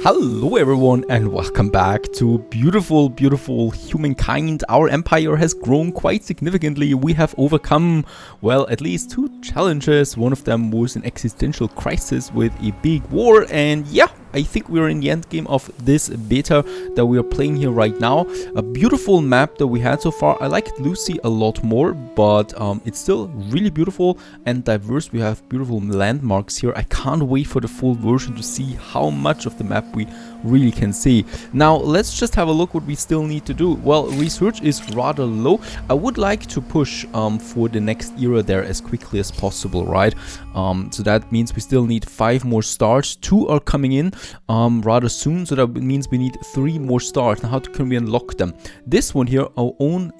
Hello everyone and welcome back to beautiful Humankind. Our empire has grown quite significantly. We have overcome, well, at least 2 challenges. One of them was an existential crisis with a big war, and yeah, I think we're in the end game of this beta that we are playing here right now. A beautiful map that we had so far. I liked Lucy a lot more, but it's still really beautiful and diverse. We have beautiful landmarks here. I can't wait for the full version to see how much of the map we really can see. Now let's just have a look what we still need to do. Well, research is rather low. I would like to push for the next era there as quickly as possible, right? So that means we still need 5 more stars. 2 are coming in rather soon, so that means we need 3 more stars. Now how can we unlock them? This one here, our own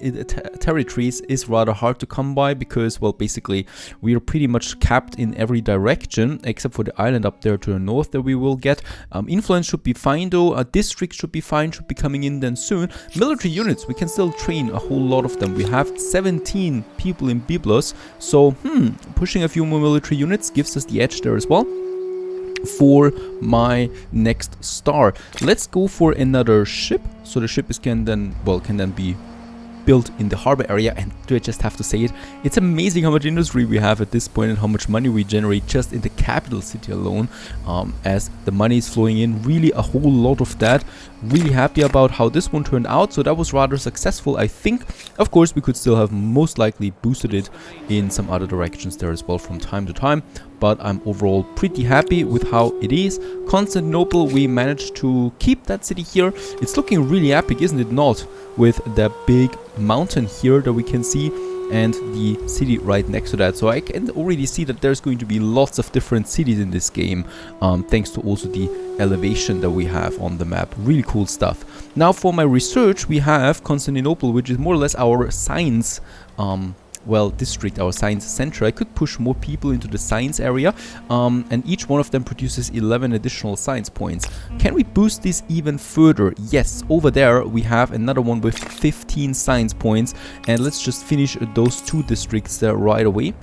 territories, is rather hard to come by because, well, basically we are pretty much capped in every direction except for the island up there to the north that we will get. Influence should be fine though. A district should be fine, should be coming in then soon. Military units, we can still train a whole lot of them. We have 17 people in Byblos, so pushing a few more military units gives us the edge there as well for my next star. Let's go for another ship. So the ship can then be built in the harbor area, and do I just have to say it? It's amazing how much industry we have at this point and how much money we generate just in the capital city alone. As the money is flowing in, really a whole lot of that. Really happy about how this one turned out, so that was rather successful, I think. Of course, we could still have most likely boosted it in some other directions there as well from time to time, but I'm overall pretty happy with how it is. Constantinople, we managed to keep that city here. It's looking really epic, isn't it not? With the big mountain here that we can see and the city right next to that. So I can already see that there's going to be lots of different cities in this game, thanks to also the elevation that we have on the map. Really cool stuff. Now for my research, we have Constantinople, which is more or less our science district, our science center. I could push more people into the science area, and each one of them produces 11 additional science points. Can we boost this even further? Yes, over there we have another one with 15 science points, and let's just finish those 2 districts there right away.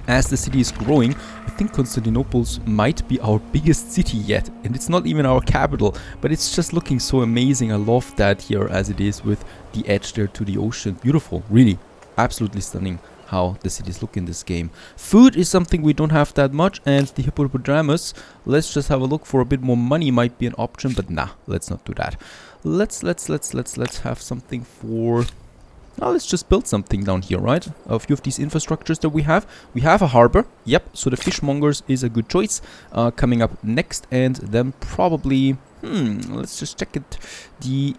As the city is growing, I think Constantinople might be our biggest city yet, and it's not even our capital, but it's just looking so amazing. I love that here as it is with the edge there to the ocean. Beautiful, really. Absolutely stunning how the cities look in this game. Food is something we don't have that much, and the hippopotamus, let's just have a look for a bit more money. Might be an option, but nah, let's not do that. Let's have something for... Now let's just build something down here, right? A few of these infrastructures that we have. We have a harbor, yep, so the fishmongers is a good choice coming up next, and then probably... let's just check it. The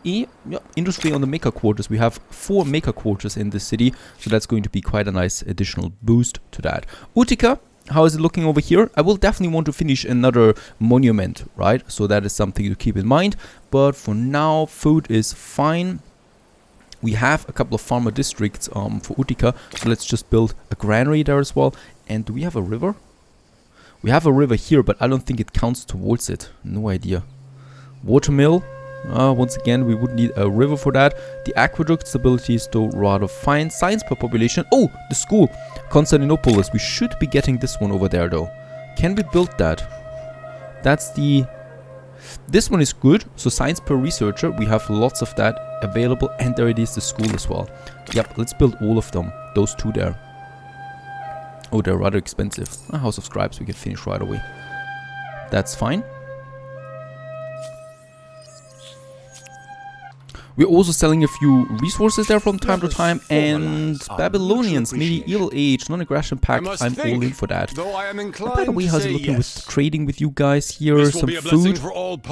industry on the maker quarters. We have 4 maker quarters in the city, so that's going to be quite a nice additional boost to that. Utica, how is it looking over here? I will definitely want to finish another monument, right? So that is something to keep in mind. But for now, food is fine. We have a couple of farmer districts for Utica, so let's just build a granary there as well. And do we have a river? We have a river here, but I don't think it counts towards it. No idea. Watermill, once again we would need a river for that. The aqueduct stability is still rather fine. Science per population, oh, the school, Constantinopolis, we should be getting this one over there though. Can we build that? That's this one is good, so science per researcher, we have lots of that available, and there it is, the school as well. Yep, let's build all of them, those 2 there. Oh, they're rather expensive. A House of Scribes we can finish right away. That's fine. We're also selling a few resources there from time to time, and Babylonians, medieval age, non-aggression pact, I'm all in for that. And by the way, how's it looking with trading with you guys here? Some food,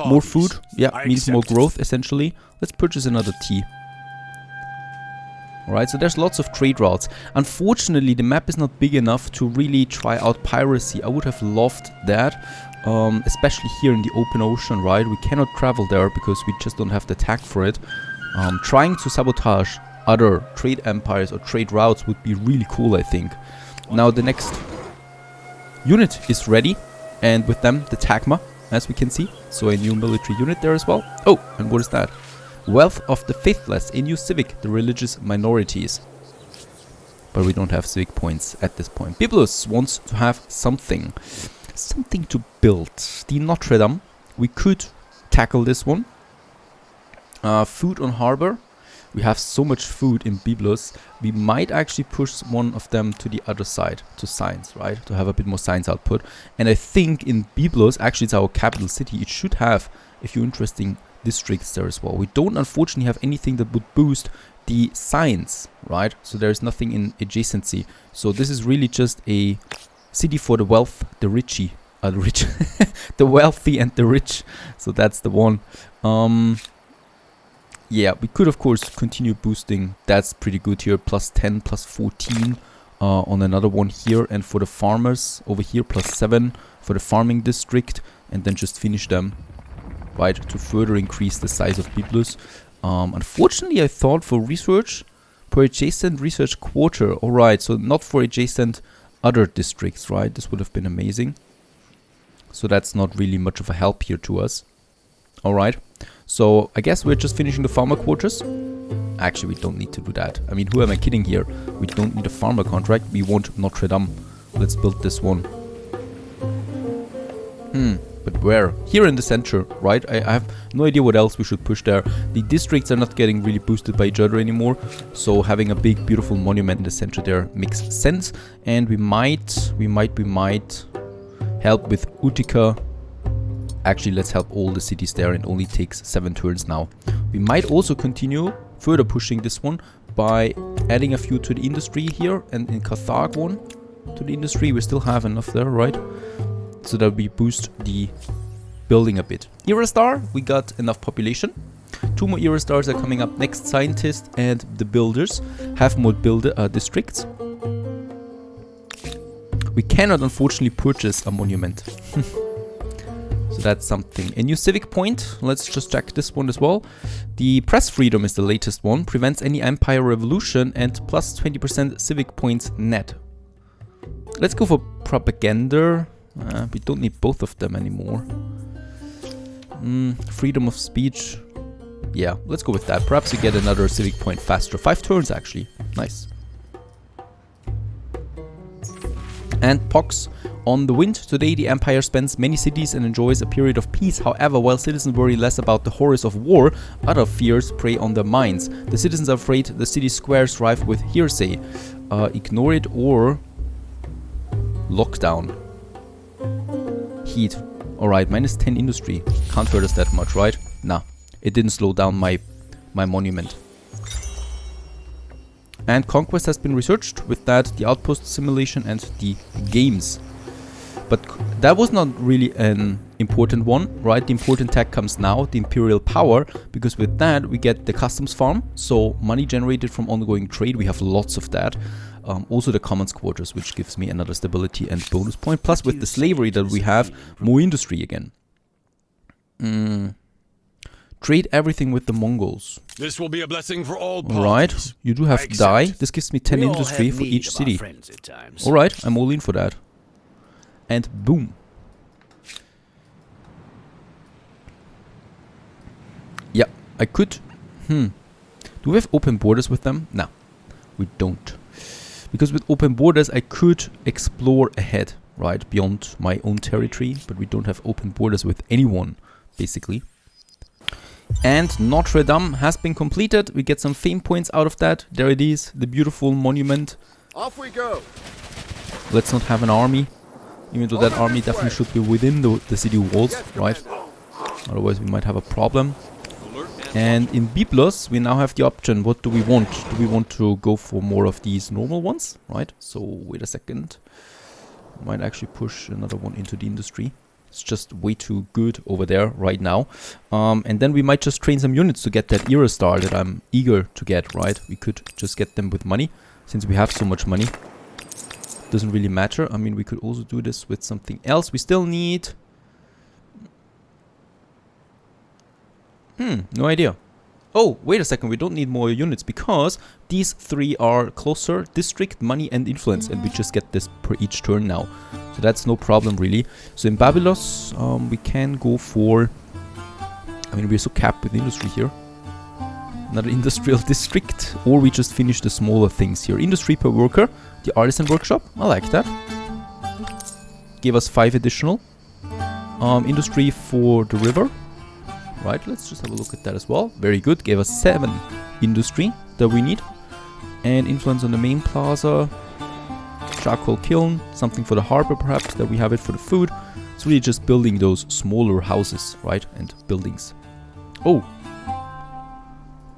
more food, yeah, means more growth essentially. Let's purchase another tea. Alright, so there's lots of trade routes. Unfortunately, the map is not big enough to really try out piracy. I would have loved that. Especially here in the open ocean, right? We cannot travel there because we just don't have the tag for it. Trying to sabotage other trade empires or trade routes would be really cool, I think. Now the next unit is ready, and with them the Tagma, as we can see. So a new military unit there as well. Oh, and what is that? Wealth of the Faithless, a new civic, the religious minorities. But we don't have civic points at this point. Byblos wants to have something to build. The Notre Dame, we could tackle this one. Food on harbor. We have so much food in Byblos. We might actually push one of them to the other side, to science, right? To have a bit more science output. And I think in Byblos, actually it's our capital city, it should have a few interesting districts there as well. We don't unfortunately have anything that would boost the science, right? So there's nothing in adjacency. So this is really just a city for the wealth, the richy, the rich, the wealthy and the rich. So that's the one. Yeah, we could of course continue boosting. That's pretty good here. Plus 10, plus 14 on another one here. And for the farmers over here, plus 7 for the farming district. And then just finish them, right, to further increase the size of Byblos. Unfortunately, I thought for research, per adjacent research quarter. Alright, so not for adjacent other districts, right? This would have been amazing. So that's not really much of a help here to us. Alright. So, I guess we're just finishing the farmer quarters. Actually, we don't need to do that. I mean, who am I kidding here? We don't need a farmer contract. We want Notre Dame. Let's build this one. But where? Here in the center, right? I have no idea what else we should push there. The districts are not getting really boosted by each other anymore. So, having a big, beautiful monument in the center there makes sense. And we might help with Utica. Actually, let's help all the cities there. It only takes 7 turns now. We might also continue further pushing this one by adding a few to the industry here. And in Carthage one to the industry. We still have enough there, right? So that we boost the building a bit. Eurostar, we got enough population. 2 more Eurostars are coming up next. Scientists and the builders have more districts. We cannot unfortunately purchase a monument. So that's something. A new civic point. Let's just check this one as well. The press freedom is the latest one. Prevents any empire revolution and plus 20% civic points net. Let's go for propaganda. We don't need both of them anymore. Freedom of speech. Yeah, let's go with that. Perhaps we get another civic point faster. 5 turns actually. Nice. And pox on the wind. Today the empire spends many cities and enjoys a period of peace. However, while citizens worry less about the horrors of war, other fears prey on their minds. The citizens are afraid the city squares rife with hearsay. Ignore it or lockdown. Heat. Alright, minus 10 industry. Can't hurt us that much, right? Nah, it didn't slow down my monument. And conquest has been researched. With that, the outpost simulation and the games. But that was not really an important one, right? The important tag comes now, the imperial power, because with that we get the customs farm, so money generated from ongoing trade. We have lots of that. Also the commons quarters, which gives me another stability and bonus point. Plus with the slavery that we have, more industry again. Trade everything with the Mongols. This will be a blessing for all parties. Alright, you do have dye. This gives me 10 industry for each city. Alright, I'm all in for that. And boom. Yeah, I could... Do we have open borders with them? No, we don't. Because with open borders I could explore ahead, right? Beyond my own territory. But we don't have open borders with anyone, basically. And Notre Dame has been completed. We get some fame points out of that. There it is, the beautiful monument. Off we go. Let's not have an army. Even though that army definitely should be within the city walls, right? Otherwise we might have a problem. And in Byblos we now have the option. What do we want? Do we want to go for more of these normal ones, right? So wait a second. Might actually push another one into the industry. It's just way too good over there right now. And then we might just train some units to get that Eurostar that I'm eager to get, right? We could just get them with money, since we have so much money. Doesn't really matter. I mean, we could also do this with something else. We still need... no idea. Oh, wait a second. We don't need more units because these 3 are closer. District, money, and influence. And we just get this per each turn now. So that's no problem, really. So in Byblos, we can go for... I mean, we're so capped with industry here. Another industrial district. Or we just finish the smaller things here. Industry per worker. The artisan workshop. I like that. Gave us 5 additional. Industry for the river. right? Let's just have a look at that as well. Very good. Gave us 7 industry that we need. And influence on the main plaza. Charcoal kiln. Something for the harbor perhaps, that we have it for the food. It's really just building those smaller houses, right? And buildings. Oh.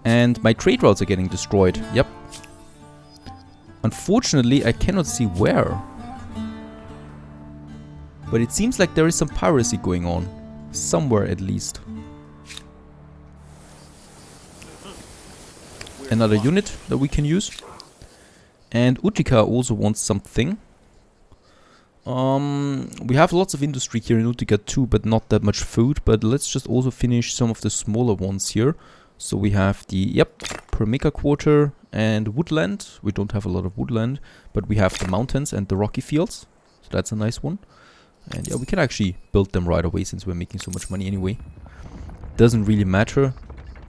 And my trade routes are getting destroyed. Yep. Unfortunately, I cannot see where. But it seems like there is some piracy going on. Somewhere at least. Another unit that we can use. And Utica also wants something. We have lots of industry here in Utica too, but not that much food. But let's just also finish some of the smaller ones here. So we have the, yep, Permica Quarter and woodland. We don't have a lot of woodland, but we have the mountains and the rocky fields. So that's a nice one. And yeah, we can actually build them right away since we're making so much money anyway. Doesn't really matter.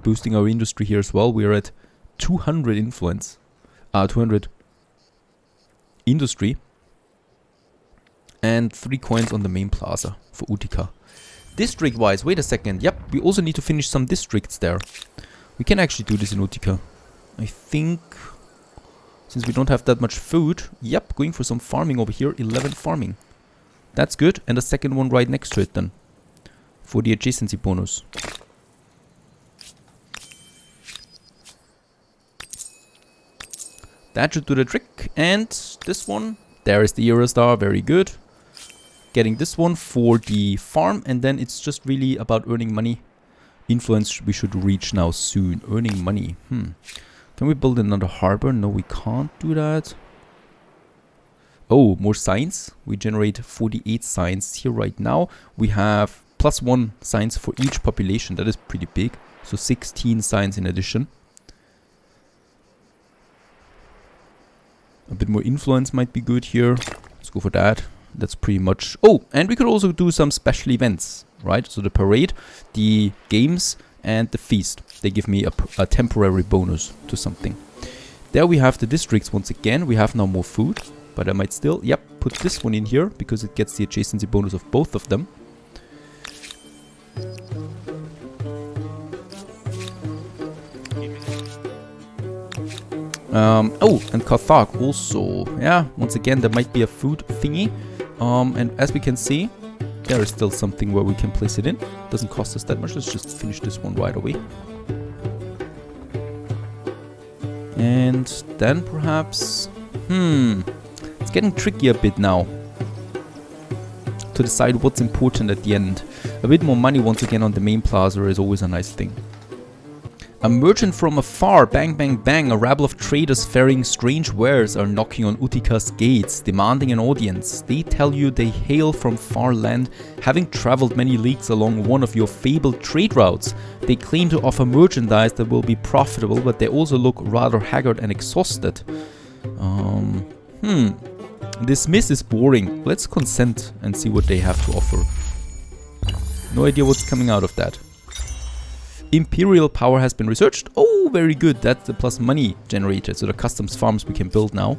Boosting our industry here as well. We're at 200 influence. 200 industry. And 3 coins on the main plaza for Utica. District-wise, wait a second. Yep, we also need to finish some districts there. We can actually do this in Utica. I think, since we don't have that much food. Yep, going for some farming over here. 11 farming. That's good. And a second one right next to it then. For the adjacency bonus. That should do the trick. And this one. There is the Eurostar. Very good. Getting this one for the farm. And then it's just really about earning money. Influence we should reach now soon. Earning money. Can we build another harbor? No, we can't do that. Oh, more signs. We generate 48 signs here right now. We have +1 signs for each population. That is pretty big. So 16 signs in addition. A bit more influence might be good here. Let's go for that. That's pretty much... Oh, and we could also do some special events, right? So the parade, the games, and the feast. They give me a temporary bonus to something. There we have the districts once again. We have now more food. But I might still, yep, put this one in here because it gets the adjacency bonus of both of them. Oh, and Carthage also. Yeah, once again, there might be a food thingy. And as we can see, there is still something where we can place it in. Doesn't cost us that much. Let's just finish this one right away. And then perhaps... It's getting tricky a bit now to decide what's important at the end. A bit more money once again on the main plaza is always a nice thing. A merchant from afar, bang bang bang, a rabble of traders ferrying strange wares are knocking on Utica's gates, demanding an audience. They tell you they hail from far land, having traveled many leagues along one of your fabled trade routes. They claim to offer merchandise that will be profitable, but they also look rather haggard and exhausted. Dismiss is boring. Let's consent and see what they have to offer. No idea what's coming out of that. Imperial power has been researched. Oh, very good. That's the plus money generated. So the customs farms we can build now.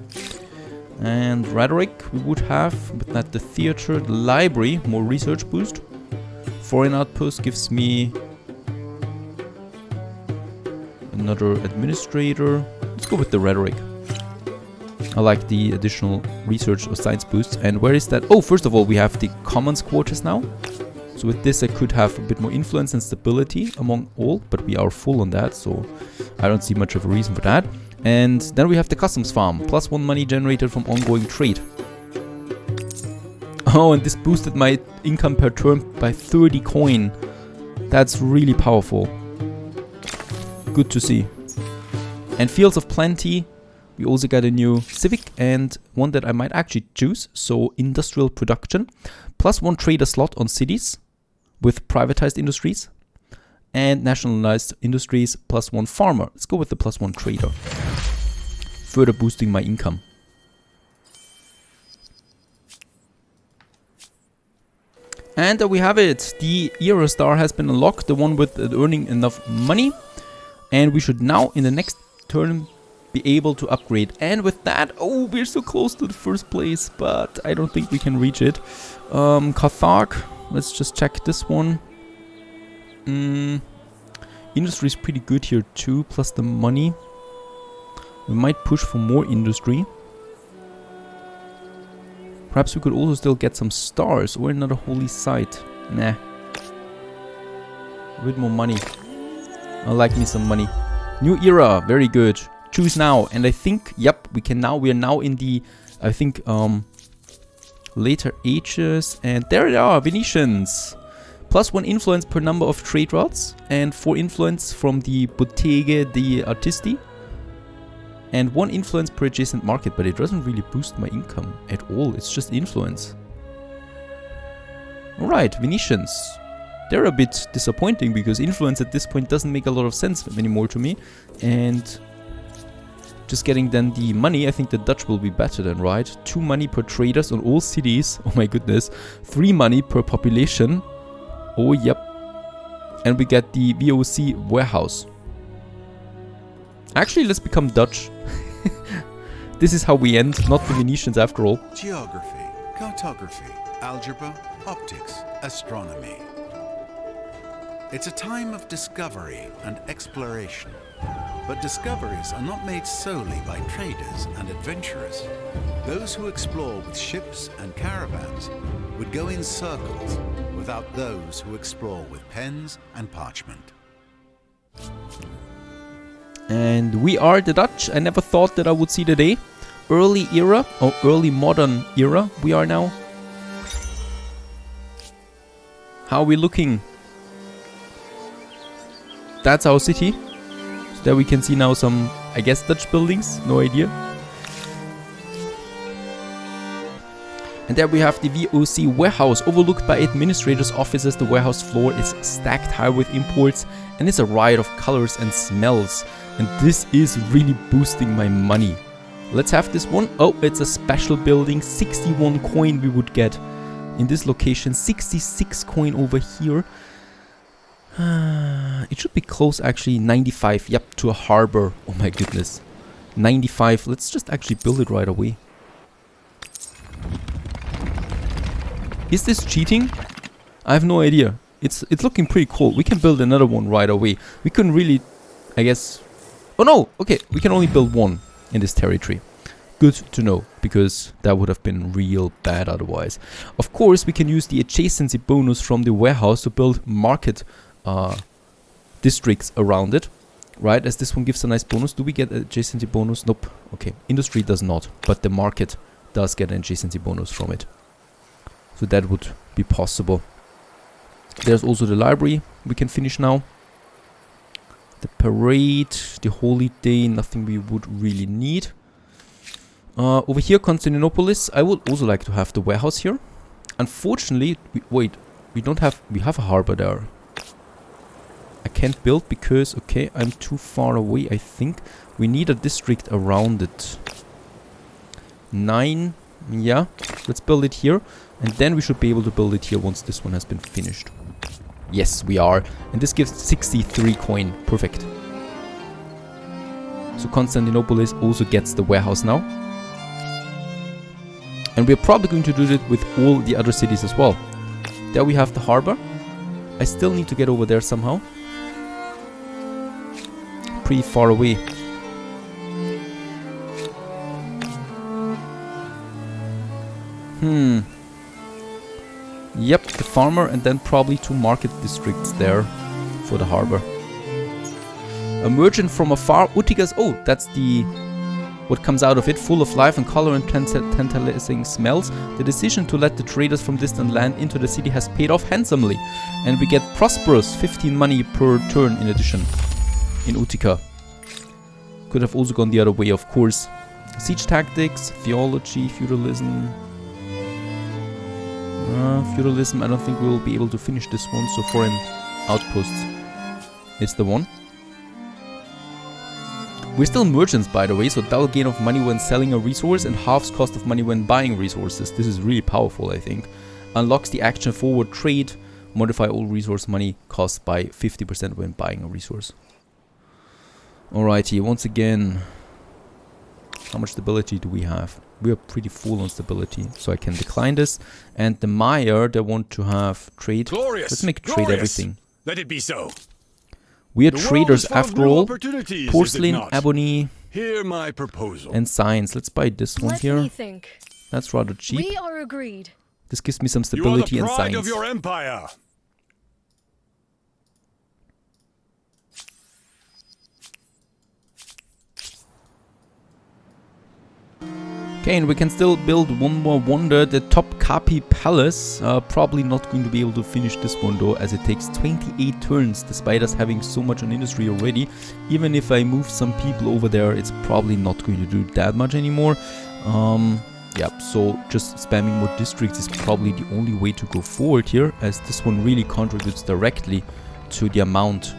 And rhetoric we would have. But not the theater, the library, more research boost. Foreign outpost gives me another administrator. Let's go with the rhetoric. I like the additional research or science boosts. And where is that? Oh, first of all, we have the commons quarters now. So with this, I could have a bit more influence and stability among all, but we are full on that, so I don't see much of a reason for that. And then we have the customs farm, +1 money generated from ongoing trade. Oh, and this boosted my income per turn by 30 coin. That's really powerful. Good to see. And Fields of Plenty. We also got a new civic and one that I might actually choose. So industrial production. +1 trader slot on cities with privatized industries. And nationalized industries +1 farmer. Let's go with the +1 trader. Further boosting my income. And there we have it. The Eurostar has been unlocked. The one with earning enough money. And we should now in the next turn be able to upgrade. And with that, oh, we're so close to the first place, but I don't think we can reach it. Carthage, let's just check this one. Industry is pretty good here too, plus the money. We might push for more industry. Perhaps we could also still get some stars or another holy site. Nah. A bit more money. I like me some money. New era, very good. Choose now. And I think, yep, we are now in the, I think, later ages. And there they are, Venetians. +1 influence per number of trade routes. And 4 influence from the Bottega di Artisti. And 1 influence per adjacent market. But it doesn't really boost my income at all. It's just influence. Alright, Venetians. They're a bit disappointing because influence at this point doesn't make a lot of sense anymore to me. And just getting then the money, I think the Dutch will be better than, right? 2 money per traders on all cities. Oh my goodness. 3 money per population. Oh, yep. And we get the VOC warehouse. Actually, let's become Dutch. This is how we end, not the Venetians after all. Geography, cartography, algebra, optics, astronomy. It's a time of discovery and exploration. But discoveries are not made solely by traders and adventurers. Those who explore with ships and caravans would go in circles without those who explore with pens and parchment. And we are the Dutch. I never thought that I would see the day. Early era, or early modern era, we are now. How are we looking? That's our city. So there we can see now some, I guess, Dutch buildings. No idea. And there we have the VOC warehouse, overlooked by administrators' offices. The warehouse floor is stacked high with imports, and it's a riot of colors and smells. And this is really boosting my money. Let's have this one. Oh, it's a special building. 61 coin we would get in this location. 66 coin over here. It should be close actually. 95. Yep, to a harbor. Oh my goodness. 95. Let's just actually build it right away. Is this cheating? I have no idea. It's looking pretty cool. We can build another one right away. We couldn't really, I guess... Oh no! Okay, we can only build one in this territory. Good to know, because that would have been real bad otherwise. Of course, we can use the adjacency bonus from the warehouse to build market districts around it. Right, as this one gives a nice bonus. Do we get adjacency bonus? Nope. Okay, industry does not, but the market does get an adjacency bonus from it. So that would be possible. There's also the library we can finish now. The parade, the holy day, nothing we would really need. Over here, Constantinopolis. I would also like to have the warehouse here. Unfortunately, we have a harbor there. I can't build because, okay, I'm too far away, I think. We need a district around it. 9, yeah, let's build it here. And then we should be able to build it here once this one has been finished. Yes, we are. And this gives 63 coin. Perfect. So Constantinopolis also gets the warehouse now. And we're probably going to do it with all the other cities as well. There we have the harbor. I still need to get over there somehow. Pretty far away. Yep, the farmer and then probably 2 market districts there for the harbor. A merchant from afar, Utigas. Oh, that's the what comes out of it, full of life and color and tantalizing smells. The decision to let the traders from distant land into the city has paid off handsomely, and we get prosperous 15 money per turn in addition in Utica. Could have also gone the other way, of course. Siege tactics, theology, feudalism. Feudalism, I don't think we'll be able to finish this one, so foreign outposts is the one. We're still merchants, by the way, so double gain of money when selling a resource and halves cost of money when buying resources. This is really powerful, I think. Unlocks the action forward trade. Modify all resource money cost by 50% when buying a resource. Alrighty, once again, how much stability do we have? We are pretty full on stability, so I can decline this. And the Maya, they want to have trade. Glorious, Let's make trade everything. Let it be so. We are The world traders is full of after new all. opportunities, is it Porcelain, not? ebony, Hear my proposal. and science. Let's buy this one Let here. me think. That's rather cheap. We are agreed. This gives me some You are the stability and pride science. of your empire. Okay, and we can still build one more wonder, the Topkapi Palace. Probably not going to be able to finish this one though, as it takes 28 turns, despite us having so much on industry already. Even if I move some people over there, it's probably not going to do that much anymore. Yeah, so just spamming more districts is probably the only way to go forward here, as this one really contributes directly to the amount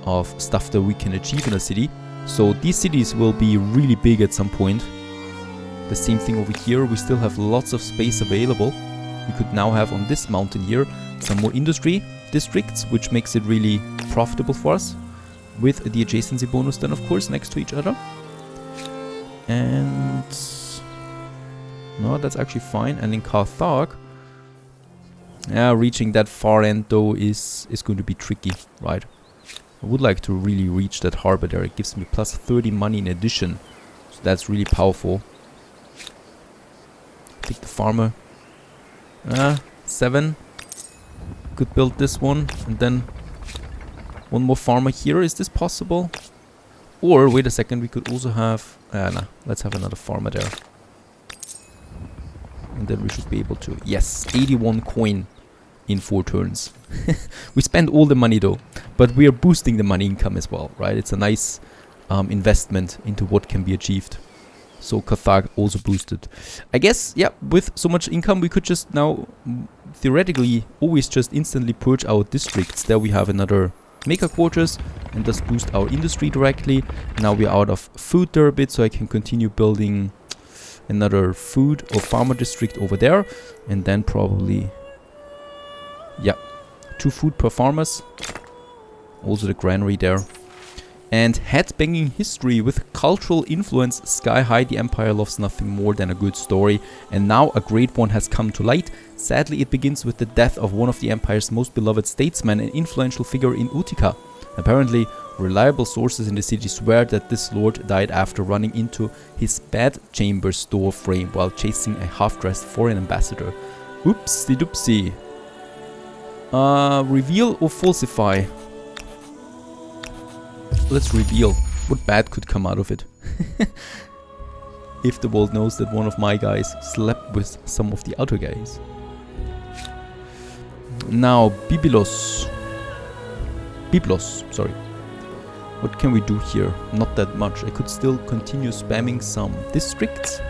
of stuff that we can achieve in a city. So these cities will be really big at some point. The same thing over here, we still have lots of space available. We could now have on this mountain here some more industry districts, which makes it really profitable for us, with the adjacency bonus then of course next to each other. And no, that's actually fine. And in Carthage, reaching that far end though is going to be tricky, right? I would like to really reach that harbor there. It gives me plus 30 money in addition, so that's really powerful. Take the farmer. 7. Could build this one and then one more farmer here. Is this possible? Or wait a second, we could also have nah, let's have another farmer there. And then we should be able to, yes, 81 coin in 4 turns. We spend all the money though, but we are boosting the money income as well, right? It's a nice investment into what can be achieved. So Carthage also boosted. I guess, yeah, with so much income we could just now theoretically always just instantly purge our districts. There we have another mega quarters and thus boost our industry directly. Now we're out of food there a bit, so I can continue building another food or farmer district over there, and then probably, yeah, 2 food per farmers. Also the granary there. And headbanging history with cultural influence sky high. The empire loves nothing more than a good story, and now a great one has come to light. Sadly, it begins with the death of one of the empire's most beloved statesmen and influential figure in Utica. Apparently, reliable sources in the city swear that this lord died after running into his bedchamber door frame while chasing a half-dressed foreign ambassador. Oopsie doopsie. Reveal or falsify? Let's reveal. What bad could come out of it? If the world knows that one of my guys slept with some of the other guys. Now, Biblos, sorry. What can we do here? Not that much. I could still continue spamming some districts.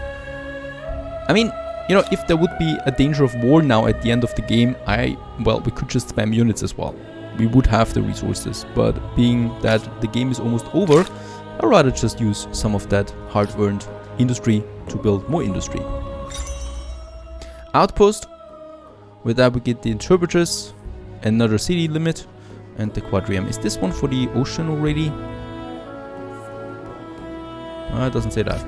I mean, you know, if there would be a danger of war now at the end of the game, well, we could just spam units as well. We would have the resources, but being that the game is almost over, I'd rather just use some of that hard-earned industry to build more industry. Outpost. With that we get the interpreters, another city limit, and the quadrium. Is this one for the ocean already? It doesn't say that.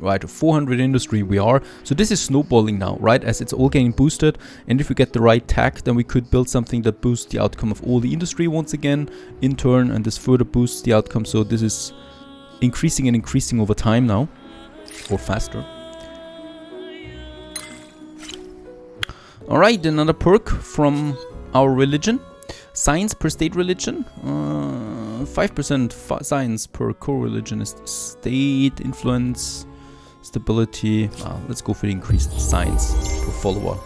Right, 400 industry we are. So this is snowballing now, right? As it's all getting boosted. And if we get the right tech, then we could build something that boosts the outcome of all the industry once again in turn. And this further boosts the outcome. So this is increasing and increasing over time now. Or faster. Alright, another perk from our religion. Science per state religion. 5% science per core religion is state influence. Stability. Let's go for the increased science per follower.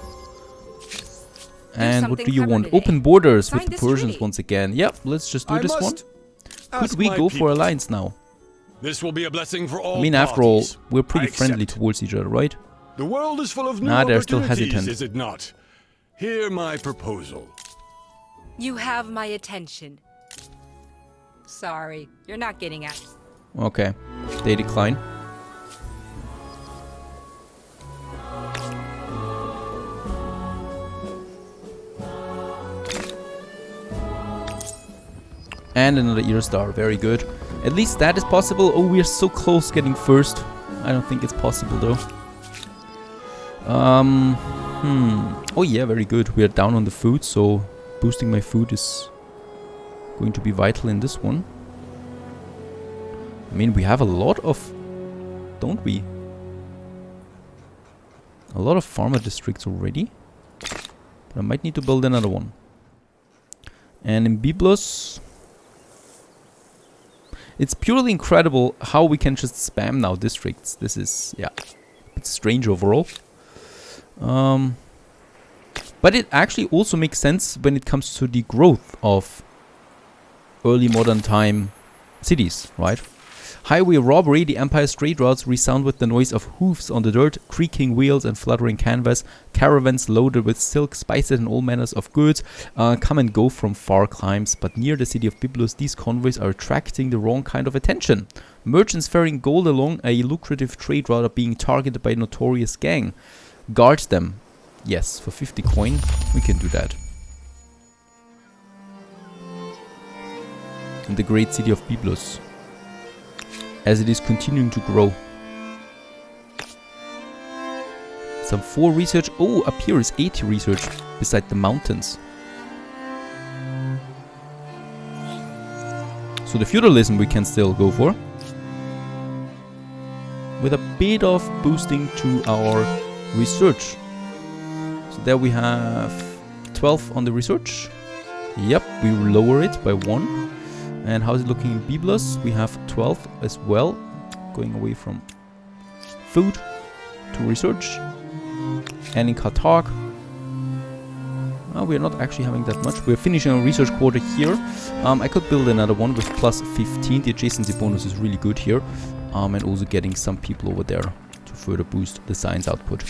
And what do you want? Open borders with the Persians once again. Yep, let's just do this one. Could we go for alliance now? This will be a blessing for all. I mean, after all, parties. we're pretty friendly towards each other, right? The world is full of new they're still opportunities, hesitant. is it not? Hear my proposal. You have my attention. Sorry, you're not getting it. Okay, they decline. And another era star, very good. At least that is possible. Oh, we are so close getting first. I don't think it's possible though. Oh yeah, very good. We are down on the food, so boosting my food is going to be vital in this one. I mean, we have a lot of... Don't we? A lot of farmer districts already. But I might need to build another one. And in Byblos... It's purely incredible how we can just spam now districts. This is, yeah, it's strange overall. But it actually also makes sense when it comes to the growth of early modern time cities, right? Highway robbery, the Empire's trade routes resound with the noise of hoofs on the dirt, creaking wheels and fluttering canvas. Caravans loaded with silk, spices and all manners of goods come and go from far climes, but near the city of Byblos these convoys are attracting the wrong kind of attention. Merchants ferrying gold along a lucrative trade route are being targeted by a notorious gang. Guard them. Yes, for 50 coin we can do that. In the great city of Byblos, as it is continuing to grow. Some 4 research. Oh, up here is 80 research beside the mountains. So the feudalism we can still go for. With a bit of boosting to our research. So there we have 12 on the research. Yep, we lower it by 1. And how's it looking in Byblos? We have 12 as well. Going away from food to research. And in Kartag, we're not actually having that much. We're finishing our research quarter here. I could build another one with plus 15. The adjacency bonus is really good here. And also getting some people over there to further boost the science output.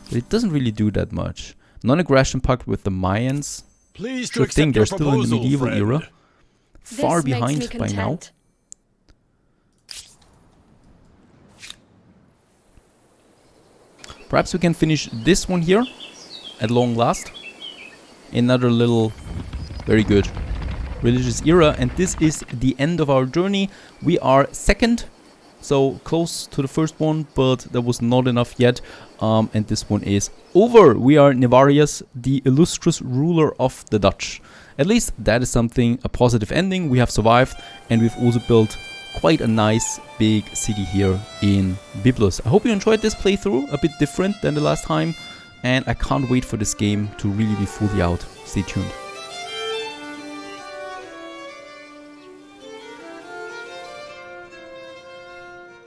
But it doesn't really do that much. Non-aggression pact with the Mayans. Please to Sure thing, accept they're your still in the proposal, medieval friend. era. Far This makes me behind by now. content. Perhaps we can finish this one here at long last. Another little, very good religious era, and this is the end of our journey. We are second, so close to the first one, but that was not enough yet. And this one is over. We are Nivarias, the illustrious ruler of the Dutch. At least that is something, a positive ending. We have survived, and we've also built quite a nice big city here in Byblos. I hope you enjoyed this playthrough, a bit different than the last time, and I can't wait for this game to really be fully out. Stay tuned.